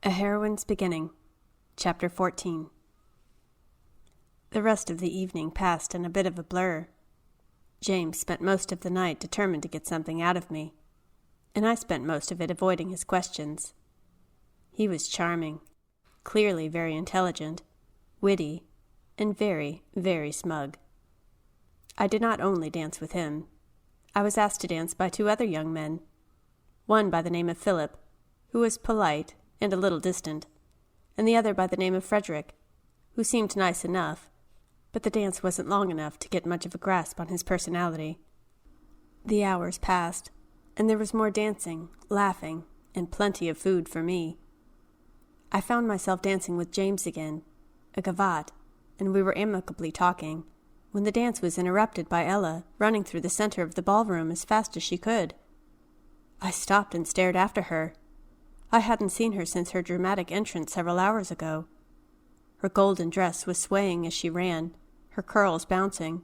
A Heroine's Beginning, Chapter 14. The rest of the evening passed in a bit of a blur. James spent most of the night determined to get something out of me, and I spent most of it avoiding his questions. He was charming, clearly very intelligent, witty, and very, very smug. I did not only dance with him. I was asked to dance by two other young men, one by the name of Philip, who was polite and a little distant, and the other by the name of Frederick, who seemed nice enough, but the dance wasn't long enough to get much of a grasp on his personality. The hours passed, and there was more dancing, laughing, and plenty of food for me. I found myself dancing with James again, a gavotte, and we were amicably talking, when the dance was interrupted by Ella running through the center of the ballroom as fast as she could. I stopped and stared after her. I hadn't seen her since her dramatic entrance several hours ago. Her golden dress was swaying as she ran, her curls bouncing.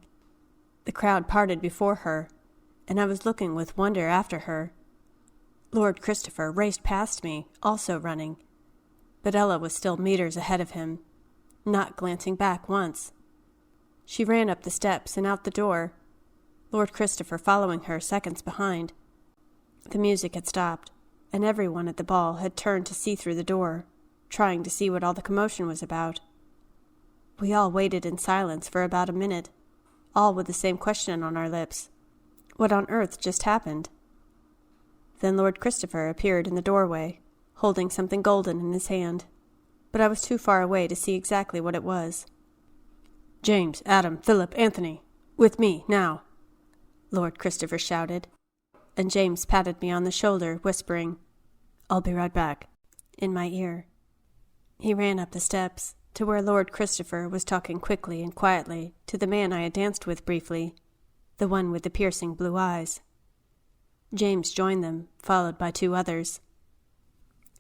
The crowd parted before her, and I was looking with wonder after her. Lord Christopher raced past me, also running, but Ella was still meters ahead of him, not glancing back once. She ran up the steps and out the door, Lord Christopher following her seconds behind. The music had stopped, and everyone at the ball had turned to see through the door, trying to see what all the commotion was about. We all waited in silence for about a minute, all with the same question on our lips. What on earth just happened? Then Lord Christopher appeared in the doorway, holding something golden in his hand, but I was too far away to see exactly what it was. "James, Adam, Philip, Anthony, with me, now," Lord Christopher shouted, and James patted me on the shoulder, whispering, "I'll be right back," in my ear. He ran up the steps to where Lord Christopher was talking quickly and quietly to the man I had danced with briefly, the one with the piercing blue eyes. James joined them, followed by two others.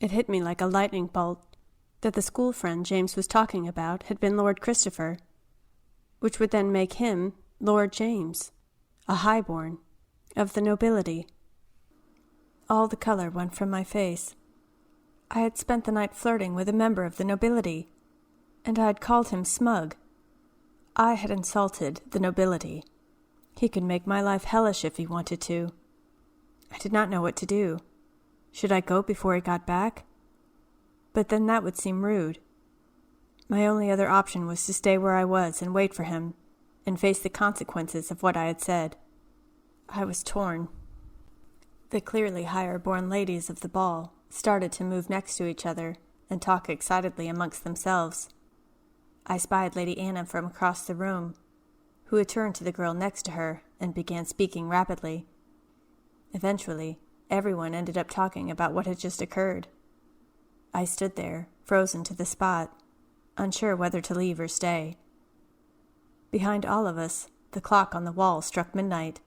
It hit me like a lightning bolt that the school friend James was talking about had been Lord Christopher, which would then make him Lord James, a highborn, of the nobility. All the color went from my face. I had spent the night flirting with a member of the nobility, and I had called him smug. I had insulted the nobility. He could make my life hellish if he wanted to. I did not know what to do. Should I go before he got back? But then that would seem rude. My only other option was to stay where I was and wait for him, and face the consequences of what I had said. I was torn. The clearly higher-born ladies of the ball started to move next to each other and talk excitedly amongst themselves. I spied Lady Anna from across the room, who had turned to the girl next to her and began speaking rapidly. Eventually, everyone ended up talking about what had just occurred. I stood there, frozen to the spot, unsure whether to leave or stay. Behind all of us, the clock on the wall struck midnight.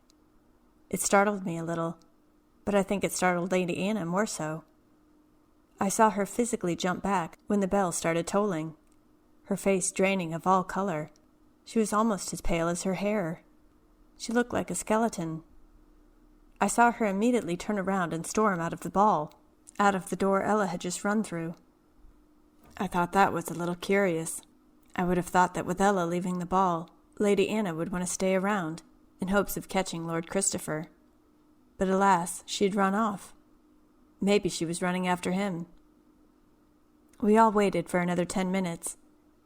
It startled me a little, but I think it startled Lady Anna more so. I saw her physically jump back when the bell started tolling, her face draining of all color. She was almost as pale as her hair. She looked like a skeleton. I saw her immediately turn around and storm out of the ball, out of the door Ella had just run through. I thought that was a little curious. I would have thought that with Ella leaving the ball, Lady Anna would want to stay around, in hopes of catching Lord Christopher. But alas, she had run off. Maybe she was running after him. We all waited for another 10 minutes.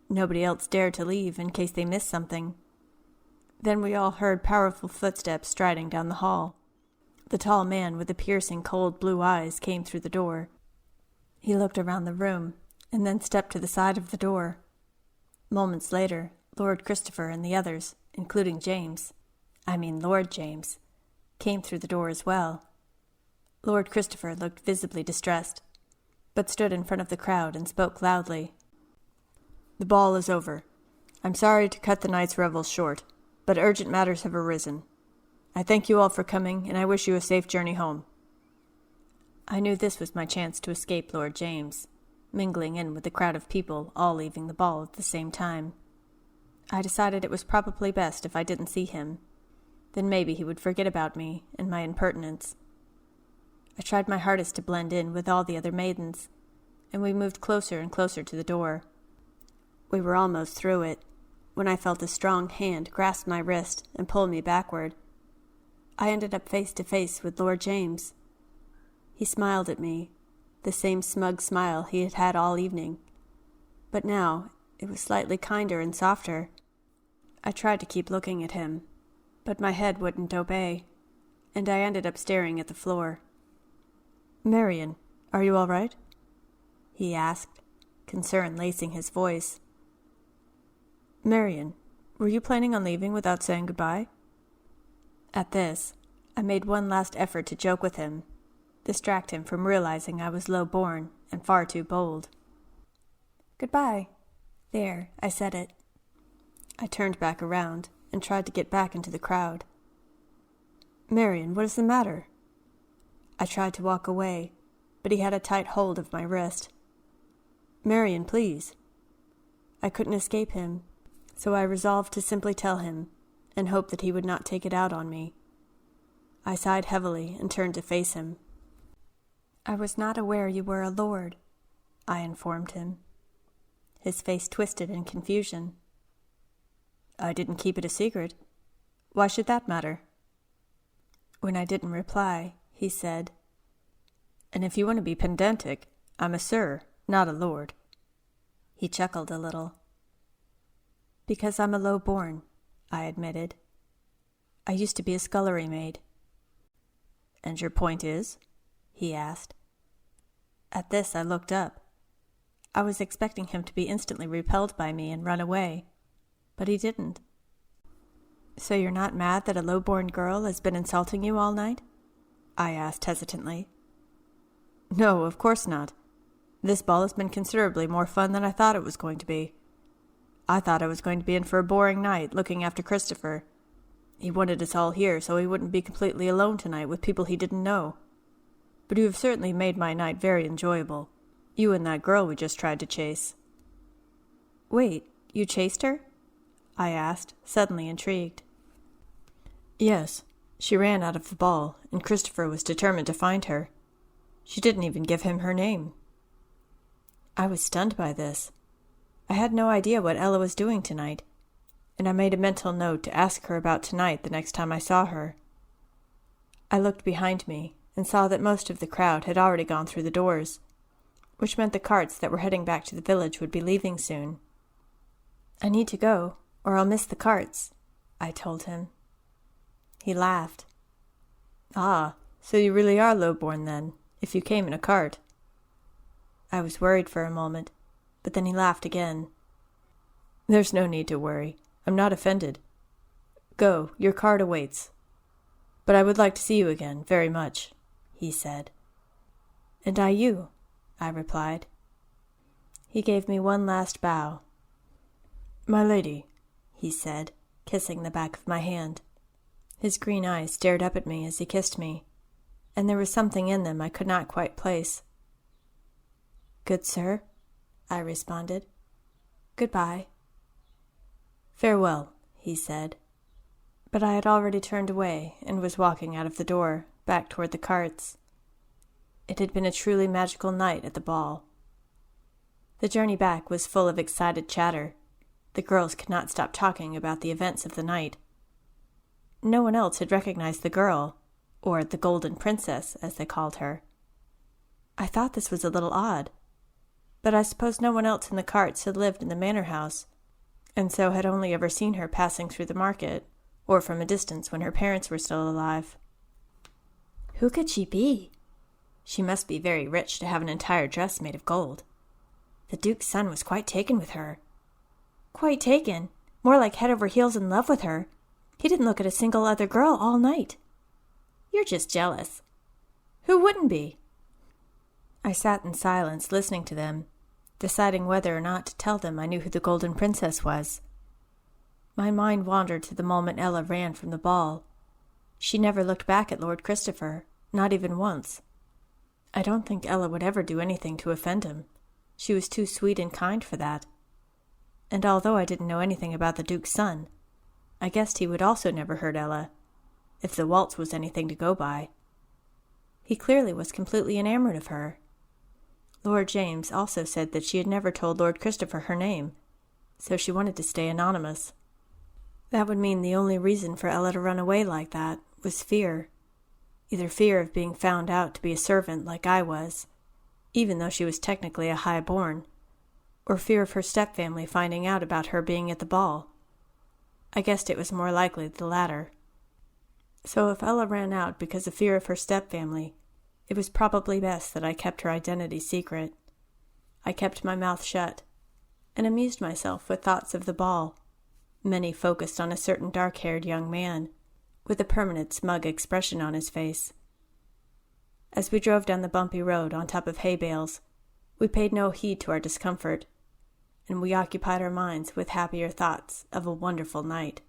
Nobody else dared to leave in case they missed something. Then we all heard powerful footsteps striding down the hall. The tall man with the piercing cold blue eyes came through the door. He looked around the room, and then stepped to the side of the door. Moments later, Lord Christopher and the others, including Lord James, came through the door as well. Lord Christopher looked visibly distressed, but stood in front of the crowd and spoke loudly. "The ball is over. I'm sorry to cut the night's revels short, but urgent matters have arisen. I thank you all for coming, and I wish you a safe journey home." I knew this was my chance to escape Lord James, mingling in with the crowd of people all leaving the ball at the same time. I decided it was probably best if I didn't see him. Then maybe he would forget about me and my impertinence. I tried my hardest to blend in with all the other maidens, and we moved closer and closer to the door. We were almost through it, when I felt a strong hand grasp my wrist and pull me backward. I ended up face to face with Lord James. He smiled at me, the same smug smile he had had all evening, but now it was slightly kinder and softer. I tried to keep looking at him, but my head wouldn't obey, and I ended up staring at the floor. "Marion, are you all right?" he asked, concern lacing his voice. "Marion, were you planning on leaving without saying goodbye?" At this, I made one last effort to joke with him, distract him from realizing I was low-born and far too bold. "Goodbye." There, I said it. I turned back around and tried to get back into the crowd. "Marion, what is the matter?" I tried to walk away, but he had a tight hold of my wrist. "Marion, please." I couldn't escape him, so I resolved to simply tell him and hope that he would not take it out on me. I sighed heavily and turned to face him. "I was not aware you were a lord," I informed him. His face twisted in confusion. "I didn't keep it a secret. Why should that matter?" When I didn't reply, he said, "And if you want to be pedantic, I'm a sir, not a lord." He chuckled a little. "Because I'm a low-born," I admitted. "I used to be a scullery maid." "And your point is?" he asked. At this I looked up. I was expecting him to be instantly repelled by me and run away, but he didn't. "So you're not mad that a low-born girl has been insulting you all night?" I asked hesitantly. "No, of course not. This ball has been considerably more fun than I thought it was going to be. I thought I was going to be in for a boring night looking after Christopher. He wanted us all here so he wouldn't be completely alone tonight with people he didn't know. But you have certainly made my night very enjoyable. You and that girl we just tried to chase." "Wait, you chased her?" I asked, suddenly intrigued. "Yes, she ran out of the ball, and Christopher was determined to find her. She didn't even give him her name." I was stunned by this. I had no idea what Ella was doing tonight, and I made a mental note to ask her about tonight the next time I saw her. I looked behind me and saw that most of the crowd had already gone through the doors, which meant the carts that were heading back to the village would be leaving soon. "I need to go, or I'll miss the carts," I told him. He laughed. "Ah, so you really are low-born then, if you came in a cart." I was worried for a moment, but then he laughed again. "There's no need to worry. I'm not offended. Go, your cart awaits. But I would like to see you again, very much," he said. "And I you," I replied. He gave me one last bow. "My lady," he said, kissing the back of my hand. His green eyes stared up at me as he kissed me, and there was something in them I could not quite place. "Good sir," I responded. "Goodbye." "Farewell," he said. But I had already turned away and was walking out of the door, back toward the carts. It had been a truly magical night at the ball. The journey back was full of excited chatter. The girls could not stop talking about the events of the night. No one else had recognized the girl, or the Golden Princess, as they called her. I thought this was a little odd, but I suppose no one else in the carts had lived in the manor house, and so had only ever seen her passing through the market, or from a distance when her parents were still alive. Who could she be? She must be very rich to have an entire dress made of gold. The Duke's son was quite taken with her. Quite taken? More like head over heels in love with her. He didn't look at a single other girl all night. You're just jealous. Who wouldn't be? I sat in silence listening to them, deciding whether or not to tell them I knew who the Golden Princess was. My mind wandered to the moment Ella ran from the ball. She never looked back at Lord Christopher, not even once. I don't think Ella would ever do anything to offend him. She was too sweet and kind for that. And although I didn't know anything about the Duke's son, I guessed he would also never hurt Ella, if the waltz was anything to go by. He clearly was completely enamored of her. Lord James also said that she had never told Lord Christopher her name, so she wanted to stay anonymous. That would mean the only reason for Ella to run away like that was fear. Either fear of being found out to be a servant like I was, even though she was technically a high-born, or fear of her stepfamily finding out about her being at the ball. I guessed it was more likely the latter. So if Ella ran out because of fear of her stepfamily, it was probably best that I kept her identity secret. I kept my mouth shut, and amused myself with thoughts of the ball, many focused on a certain dark-haired young man, with a permanent smug expression on his face. As we drove down the bumpy road on top of hay bales, we paid no heed to our discomfort, and we occupied our minds with happier thoughts of a wonderful night.